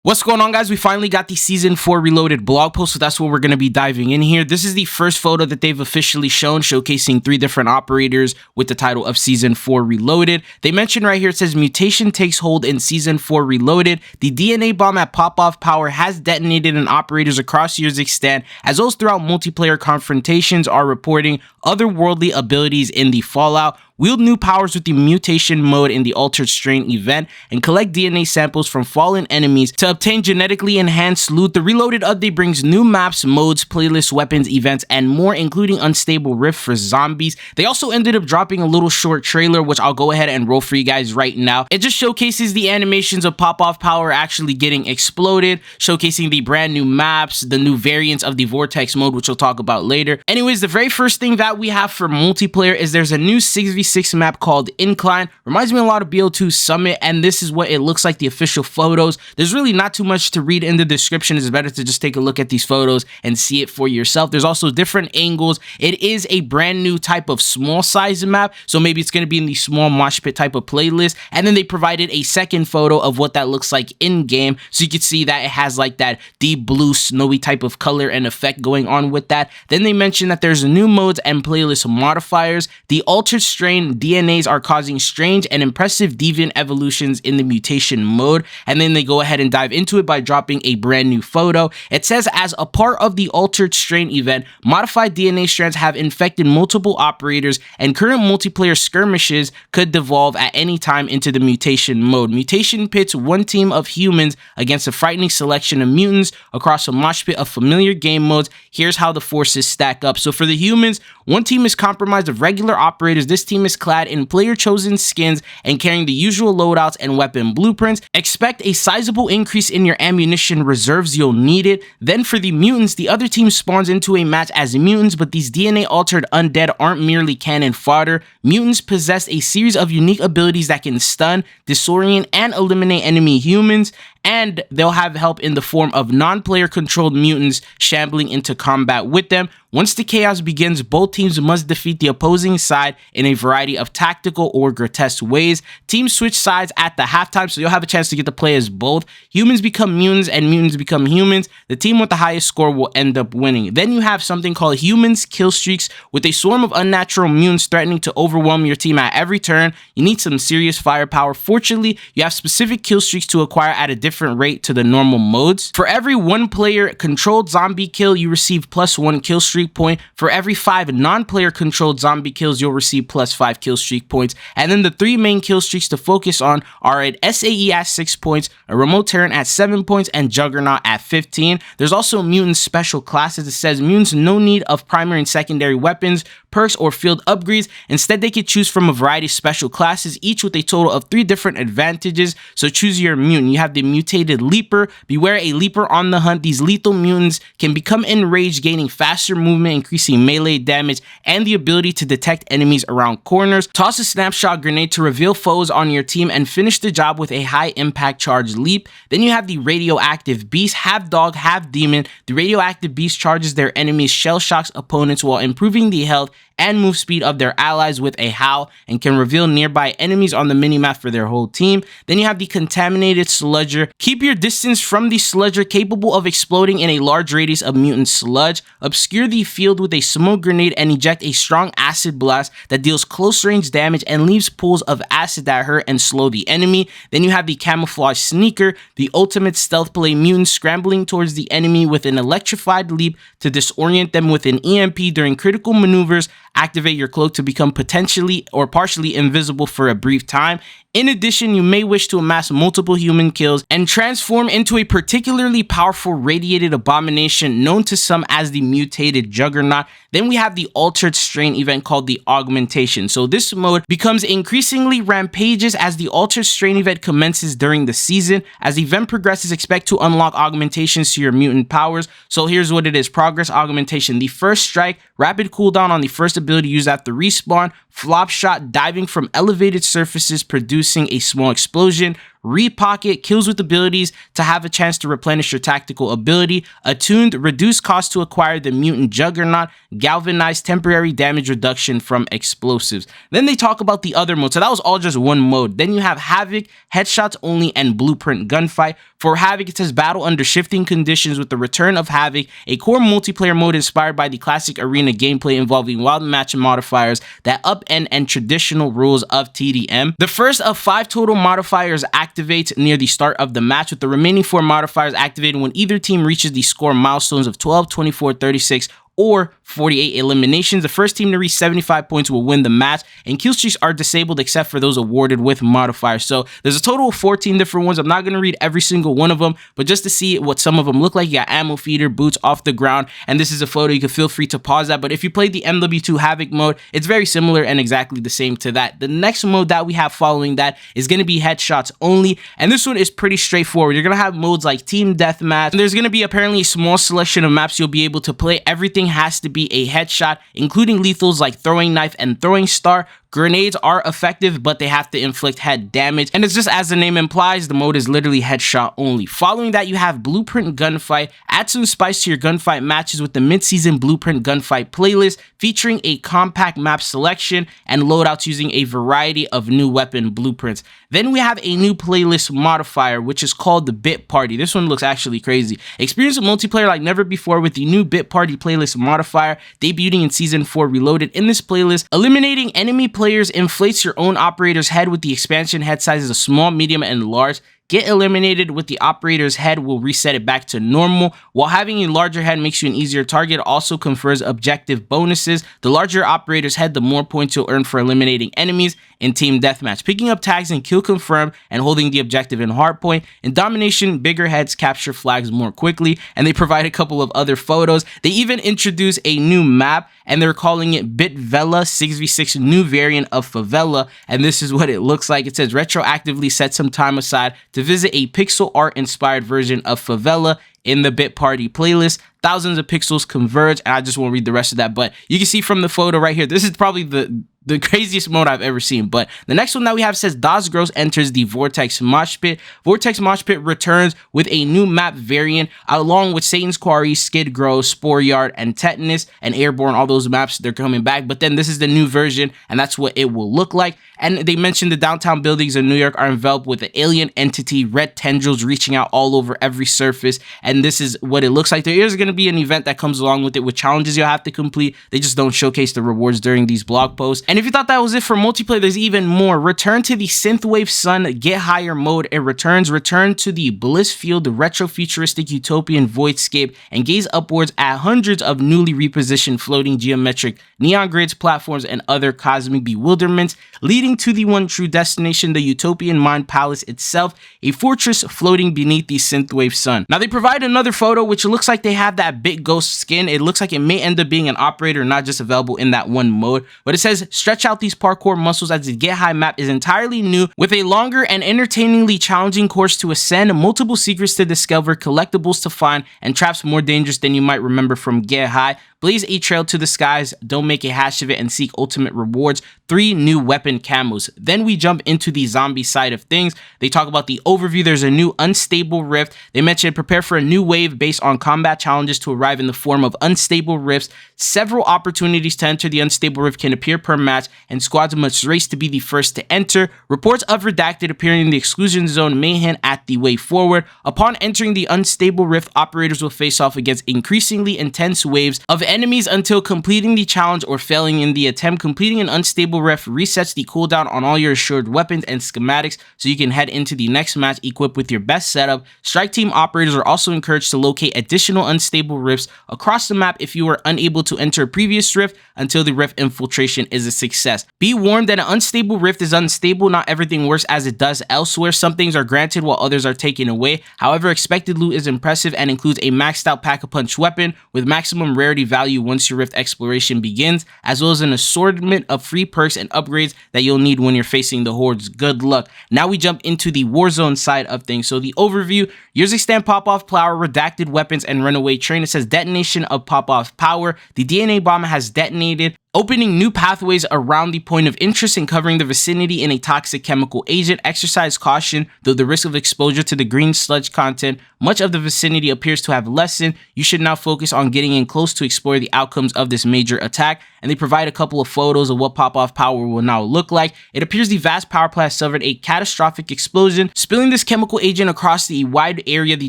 What's going on, guys? We finally got the Season 4 Reloaded blog post, so that's what we're going to be diving in here. This is the first photo that they've officially shown, showcasing 3 different operators with the title of Season 4 Reloaded. They mention right here, it says, mutation takes hold in Season 4 Reloaded. The DNA bomb at Pop-Off Power has detonated and operators across years extant, as those throughout multiplayer confrontations are reporting otherworldly abilities in the Fallout. Wield new powers with the mutation mode in the Altered Strain event, and collect DNA samples from fallen enemies to obtain genetically enhanced loot. The Reloaded update brings new maps, modes, playlists, weapons, events, and more, including Unstable Rift for zombies. They also ended up dropping a little short trailer, which I'll go ahead and roll for you guys right now. It just showcases the animations of Pop-Off Power actually getting exploded, showcasing the brand new maps, the new variants of the Vortex mode, which we'll talk about later. Anyways, the very first thing that we have for multiplayer is there's a new 6v6 map called Incline. Reminds me a lot of BO2 Summit, and this is what it looks like, the official photos. There's really not too much to read in the description. It's better to just take a look at these photos and see it for yourself. There's also different angles. It is a brand new type of small size map, so maybe it's going to be in the small mosh pit type of playlist. And then they provided a second photo of what that looks like in game, so you can see that it has like that deep blue snowy type of color and effect going on with that. Then they mentioned that there's new modes and playlist modifiers. The Altered Strain DNAs are causing strange and impressive deviant evolutions in the mutation mode, and then they go ahead and dive into it by dropping a brand new photo. It says, as a part of the Altered Strain event, modified DNA strands have infected multiple operators, and current multiplayer skirmishes could devolve at any time into the mutation mode. Mutation pits one team of humans against a frightening selection of mutants across a mosh pit of familiar game modes. Here's how the forces stack up. So for the humans, one team is comprised of regular operators. This team is clad in player-chosen skins and carrying the usual loadouts and weapon blueprints. Expect a sizable increase in your ammunition reserves, you'll need it. Then for the mutants, the other team spawns into a match as mutants, but these DNA-altered undead aren't merely cannon fodder. Mutants possess a series of unique abilities that can stun, disorient, and eliminate enemy humans, and they'll have help in the form of non-player controlled mutants shambling into combat with them. Once the chaos begins, both teams must defeat the opposing side in a variety of tactical or grotesque ways. Teams switch sides at the halftime, so you'll have a chance to get to play as both. Humans become mutants and mutants become humans. The team with the highest score will end up winning. Then you have something called Humans Kill Streaks, with a swarm of unnatural mutants threatening to overwhelm your team at every turn. You need some serious firepower. Fortunately, you have specific kill streaks to acquire at a different rate to the normal modes. For every 1 player controlled zombie kill, you receive +1 kill streak point. For every 5 non-player controlled zombie kills, you'll receive +5 kill streak points. And then the 3 main kill streaks to focus on are an SAE at 6 points, a Remote Terran at 7 points, and Juggernaut at 15. There's also mutant special classes. It says mutants no need of primary and secondary weapons, perks, or field upgrades. Instead, they could choose from a variety of special classes, each with a total of 3 different advantages. So choose your mutant. You have the mutated Leaper. Beware a Leaper on the hunt. These lethal mutants can become enraged, gaining faster movement, increasing melee damage, and the ability to detect enemies around corners. Toss a snapshot grenade to reveal foes on your team and finish the job with a high impact charge leap. Then you have the Radioactive Beast, half dog, half demon. The Radioactive Beast charges their enemies, shell shocks opponents while improving the health and move speed of their allies with a howl, and can reveal nearby enemies on the minimap for their whole team. Then you have the Contaminated Sludger. Keep your distance from the Sludger, capable of exploding in a large radius of mutant sludge. Obscure the field with a smoke grenade and eject a strong acid blast that deals close range damage and leaves pools of acid that hurt and slow the enemy. Then you have the Camouflage Sneaker, the ultimate stealth play mutant, scrambling towards the enemy with an electrified leap to disorient them with an EMP during critical maneuvers. Activate your cloak to become potentially or partially invisible for a brief time. In addition, you may wish to amass multiple human kills and transform into a particularly powerful radiated abomination known to some as the mutated Juggernaut. Then we have the Altered Strain event called the Augmentation. So this mode becomes increasingly rampageous as the Altered Strain event commences during the season. As the event progresses, expect to unlock augmentations to your mutant powers. So here's what it is. Progress Augmentation. The first strike, rapid cooldown on the first ability used after respawn, flop shot, diving from elevated surfaces producing a small explosion, Repocket, kills with abilities to have a chance to replenish your tactical ability. Attuned, reduced cost to acquire the mutant Juggernaut. Galvanized, temporary damage reduction from explosives. Then they talk about the other modes. So that was all just one mode. Then you have Havoc, headshots only, and Blueprint gunfight. For Havoc, it says battle under shifting conditions with the return of Havoc, a core multiplayer mode inspired by the classic arena gameplay involving wild match modifiers that upend and traditional rules of TDM. The first of 5 total modifiers activates near the start of the match, with the remaining 4 modifiers activated when either team reaches the score milestones of 12, 24, 36, or 48 eliminations. The first team to reach 75 points will win the match, and kill streaks are disabled except for those awarded with modifiers. So there's a total of 14 different ones. I'm not going to read every single one of them, but just to see what some of them look like, you got ammo feeder, boots off the ground, and this is a photo. You can feel free to pause that, but if you played the MW2 Havoc mode, it's very similar and exactly the same to that. The next mode that we have following that is going to be headshots only, and this one is pretty straightforward. You're going to have modes like team deathmatch, and there's going to be apparently a small selection of maps you'll be able to play. Everything has to be a headshot, including lethals like throwing knife and throwing star. Grenades are effective, but they have to inflict head damage, and it's just as the name implies, the mode is literally headshot only. Following that, you have Blueprint Gunfight. Add some spice to your gunfight matches with the mid-season Blueprint Gunfight playlist, featuring a compact map selection and loadouts using a variety of new weapon blueprints. Then we have a new playlist modifier, which is called the Bit Party. This one looks actually crazy. Experience a multiplayer like never before with the new Bit Party playlist modifier, debuting in Season 4 Reloaded. In this playlist, eliminating enemy players inflates your own operator's head with the expansion head sizes of small, medium, and large. Get eliminated with the operator's head will reset it back to normal. While having a larger head makes you an easier target, also confers objective bonuses. The larger operator's head, the more points you'll earn for eliminating enemies in team deathmatch. Picking up tags in kill confirm and holding the objective in hardpoint. In domination, bigger heads capture flags more quickly, and they provide a couple of other photos. They even introduce a new map, and they're calling it Bitvela 6v6, new variant of Favela, and this is what it looks like. It says retroactively set some time aside to visit a pixel art inspired version of Favela in the Bit Party playlist. Thousands of pixels converge, and I just won't read the rest of that, but you can see from the photo right here, this is probably the craziest mode I've ever seen. But the next one that we have says Das Gross enters the Vortex Mosh Pit. Vortex Mosh Pit returns with a new map variant along with Satan's Quarry, Skid Grow, Spore Yard, and Tetanus, and Airborne. All those maps, they're coming back, but then this is the new version, and that's what it will look like. And they mentioned the downtown buildings in New York are enveloped with an alien entity, red tendrils reaching out all over every surface, and this is what it looks like. There is going to be an event that comes along with it with challenges you'll have to complete. They just don't showcase the rewards during these blog posts. And if you thought that was it for multiplayer, there's even more. Return to the Synthwave Sun Get Higher mode. It return to the Blissfield retro-futuristic utopian voidscape and gaze upwards at hundreds of newly repositioned floating geometric neon grids, platforms, and other cosmic bewilderments, leading to the one true destination, the utopian mind palace itself, a fortress floating beneath the Synthwave Sun. Now they provide another photo which looks like they have that Bit Ghost skin. It looks like it may end up being an operator, not just available in that one mode, but it says stretch out these parkour muscles as the Get High map is entirely new with a longer and entertainingly challenging course to ascend, multiple secrets to discover, collectibles to find, and traps more dangerous than you might remember from Get High. Blaze a trail to the skies, don't make a hash of it, and seek ultimate rewards. 3 new weapon camos. Then we jump into the zombie side of things. They talk about the overview. There's a new unstable rift. They mentioned prepare for a new wave based on combat challenges to arrive in the form of unstable rifts. Several opportunities to enter the unstable rift can appear per match, and squads must race to be the first to enter. Reports of redacted appearing in the exclusion zone may hint at the way forward. Upon entering the unstable rift, operators will face off against increasingly intense waves of enemies until completing the challenge or failing in the attempt. Completing an unstable rift resets the cooldown on all your assured weapons and schematics, so you can head into the next match equipped with your best setup. Strike team operators are also encouraged to locate additional unstable rifts across the map if you were unable to enter a previous rift until the rift infiltration is a success. Be warned that an unstable rift is unstable. Not everything works as it does elsewhere. Some things are granted while others are taken away. However, expected loot is impressive and includes a maxed out pack-a-punch weapon with maximum rarity value once your rift exploration begins, as well as an assortment of free perks and upgrades that you'll need when you're facing the hordes. Good luck. Now we jump into the Warzone side of things. So the overview, years extend pop-off power, redacted weapons, and runaway train. It says detonation of pop-off power. The DNA bomb has detonated. Opening new pathways around the point of interest and covering the vicinity in a toxic chemical agent. Exercise caution, though the risk of exposure to the green sludge content, much of the vicinity appears to have lessened. You should now focus on getting in close to explore the outcomes of this major attack. And they provide a couple of photos of what pop-off power will now look like. It appears the vast power plant suffered a catastrophic explosion, spilling this chemical agent across the wide area. The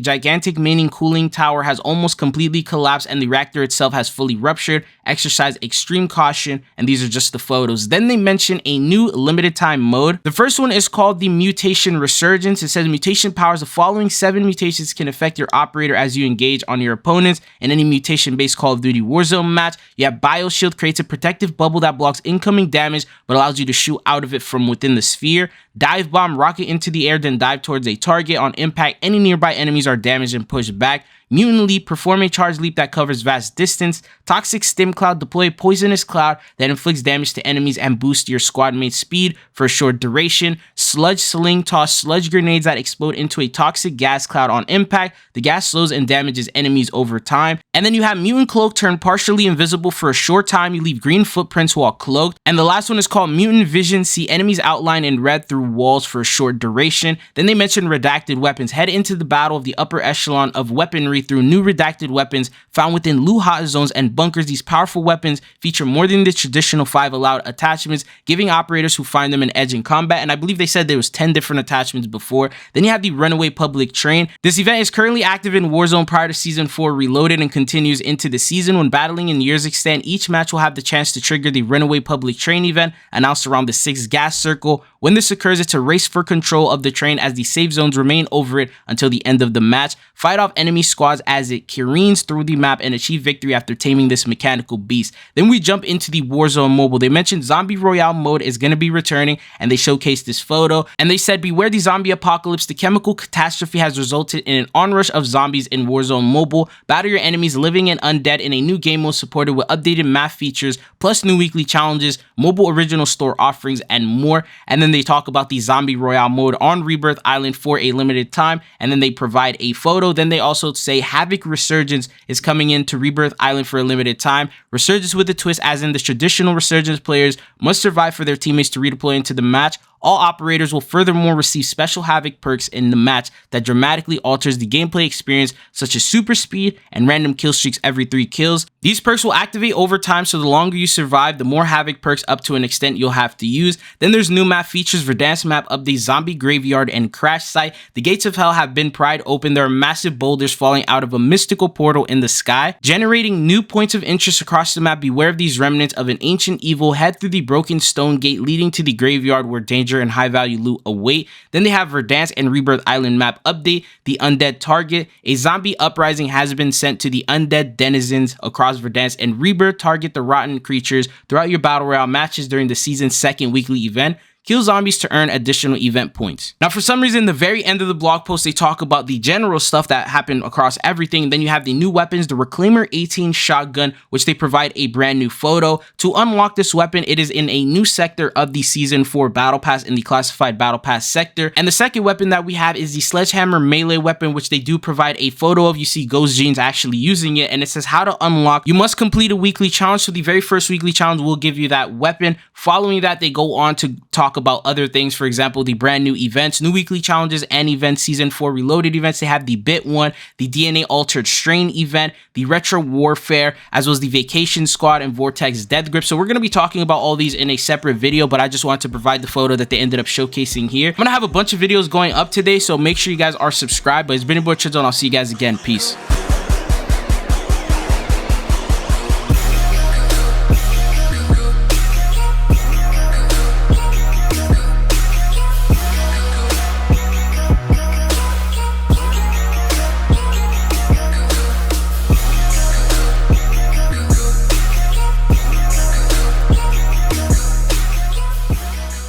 gigantic main cooling tower has almost completely collapsed and the reactor itself has fully ruptured. Exercise extreme caution, and these are just the photos. Then they mention a new limited time mode. The first one is called the Mutation Resurgence. It says mutation powers the following 7 mutations can affect your operator as you engage on your opponents in any mutation-based Call of Duty Warzone match. You have Bioshield, creates a protective bubble that blocks incoming damage but allows you to shoot out of it from within the sphere. Dive Bomb, rocket into the air then dive towards a target. On impact, any nearby enemies are damaged and pushed back. Mutant Leap, perform a charge leap that covers vast distance. Toxic Stim Cloud, deploy a poisonous cloud that inflicts damage to enemies and boosts your squad mate's speed for a short duration. Sludge Sling, toss sludge grenades that explode into a toxic gas cloud. On impact, the gas slows and damages enemies over time. And then you have Mutant Cloak, turn partially invisible for a short time. You leave green footprints while cloaked. And the last one is called Mutant Vision, see enemies outlined in red through walls for a short duration. Then they mention redacted weapons. Head into the battle of the upper echelon of weaponry through new redacted weapons found within loot hot zones and bunkers. These powerful weapons feature more than the traditional 5 allowed attachments, giving operators who find them an edge in combat. And I believe they said there was 10 different attachments before. Then you have the Runaway Public Train. This event is currently active in Warzone prior to Season 4 Reloaded and continues into the season. When battling in years extend, each match will have the chance to trigger the Runaway Public Train event announced around the 6th gas circle. When this occurs, it's a race for control of the train as the safe zones remain over it until the end of the match. Fight off enemy squads as it careens through the map and achieve victory after taming this mechanical beast. Then we jump into the Warzone mobile. They mentioned Zombie Royale mode is going to be returning, and they showcased this photo. And they said, beware the zombie apocalypse. The chemical catastrophe has resulted in an onrush of zombies in Warzone mobile. Battle your enemies living and undead in a new game mode supported with updated map features, plus new weekly challenges, mobile original store offerings, and more. And then they talk about the Zombie Royale mode on Rebirth Island for a limited time, and then they provide a photo. Then they also say Havoc Resurgence is coming into Rebirth Island for a limited time. Resurgence with a twist, as in the traditional Resurgence players must survive for their teammates to redeploy into the match. All operators will furthermore receive special Havoc perks in the match that dramatically alters the gameplay experience, such as super speed and random kill streaks every 3 kills. These perks will activate over time, so the longer you survive, the more Havoc perks up to an extent you'll have to use. Then there's new map features, Verdansk map update, Zombie Graveyard, and Crash Site. The gates of hell have been pried open. There are massive boulders falling out of a mystical portal in the sky, generating new points of interest across the map. Beware of these remnants of an ancient evil. Head through the broken stone gate leading to the graveyard where danger and high value loot await. Then they have Verdansk and Rebirth Island map update, the undead target. A zombie uprising has been sent to the undead denizens across Verdansk and Rebirth. Target the rotten creatures throughout your battle royale matches during the season's 2nd weekly event. Kill zombies to earn additional event points. Now, for some reason, the very end of the blog post, they talk about the general stuff that happened across everything. Then you have the new weapons, the Reclaimer 18 shotgun, which they provide a brand new photo. To unlock this weapon, it is in a new sector of the Season 4 Battle Pass, in the Classified Battle Pass sector. And the second weapon that we have is the Sledgehammer melee weapon, which they do provide a photo of. You see Ghost Jeans actually using it, and it says how to unlock. You must complete a weekly challenge. So the very first weekly challenge will give you that weapon. Following that, they go on to talk about other things. For example, the brand new events, new weekly challenges and events, Season 4 Reloaded events. They have the Bit one, the DNA Altered Strain event, the Retro Warfare, as well as the Vacation Squad and Vortex Death Grip. So we're going to be talking about all these in a separate video, but I just wanted to provide the photo that they ended up showcasing here. I'm going to have a bunch of videos going up today, so make sure you guys are subscribed. But it's been your boy Chidzone. I'll see you guys again. Peace.